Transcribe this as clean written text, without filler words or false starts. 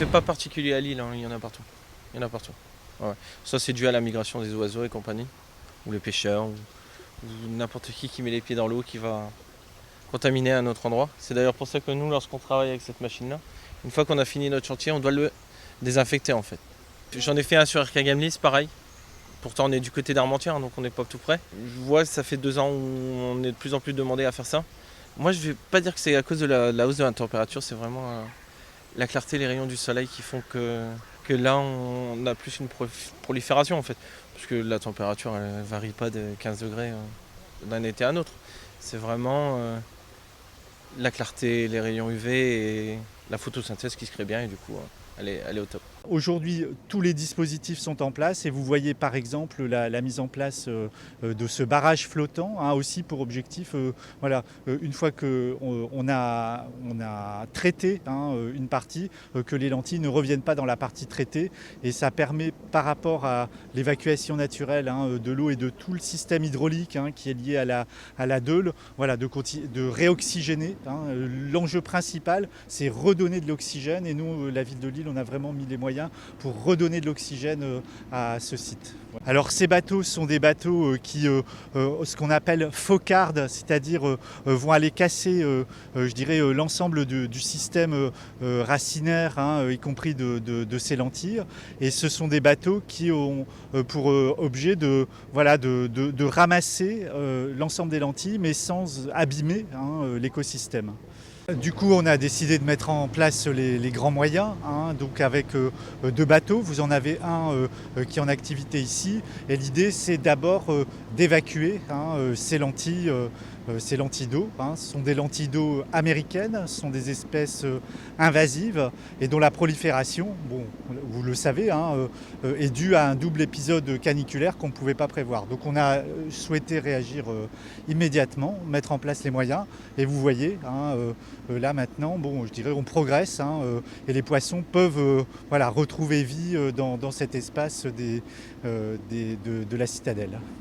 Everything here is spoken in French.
C'est pas particulier à Lille, hein, il y en a partout. Il y en a partout. Ouais. Ça c'est dû à la migration des oiseaux et compagnie, ou les pêcheurs, ou n'importe qui met les pieds dans l'eau qui va contaminer un autre endroit. C'est d'ailleurs pour ça que nous, lorsqu'on travaille avec cette machine-là, une fois qu'on a fini notre chantier, on doit le désinfecter en fait. J'en ai fait un sur RK Gamlis, pareil. Pourtant on est du côté d'Armentières, donc on n'est pas tout près. Je vois que ça fait 2 ans où on est de plus en plus demandé à faire ça. Moi je vais pas dire que c'est à cause de la hausse de la température, c'est vraiment la clarté, les rayons du soleil qui font que là on a plus une prolifération en fait. Parce que la température elle varie pas de 15 degrés d'un été à un autre. C'est vraiment la clarté, les rayons UV et la photosynthèse qui se crée bien et du coup elle est au top. Aujourd'hui, tous les dispositifs sont en place et vous voyez par exemple la mise en place de ce barrage flottant, hein, aussi pour objectif, une fois qu'on a traité, hein, une partie, que les lentilles ne reviennent pas dans la partie traitée, et ça permet par rapport à l'évacuation naturelle, hein, de l'eau et de tout le système hydraulique, hein, qui est lié à la Deule, voilà, de réoxygéner, hein. L'enjeu principal, c'est redonner de l'oxygène, et nous, la ville de Lille, on a vraiment mis les moyens pour redonner de l'oxygène à ce site. Alors ces bateaux sont des bateaux qui, ce qu'on appelle focardes, c'est-à-dire vont aller casser, je dirais, l'ensemble du système racinaire, hein, y compris de ces lentilles. Et ce sont des bateaux qui ont pour objet de ramasser l'ensemble des lentilles, mais sans abîmer, hein, l'écosystème. Du coup, on a décidé de mettre en place les grands moyens, hein, donc avec 2 bateaux. Vous en avez un qui est en activité ici. Et l'idée, c'est d'abord d'évacuer, hein, ces lentilles. Ces lentilles d'eau, hein, ce sont des lentilles d'eau américaines, ce sont des espèces invasives et dont la prolifération, bon, vous le savez, hein, est due à un double épisode caniculaire qu'on ne pouvait pas prévoir. Donc on a souhaité réagir immédiatement, mettre en place les moyens, et vous voyez, hein, là maintenant, bon, je dirais, on progresse, hein, et les poissons peuvent retrouver vie dans cet espace de la citadelle.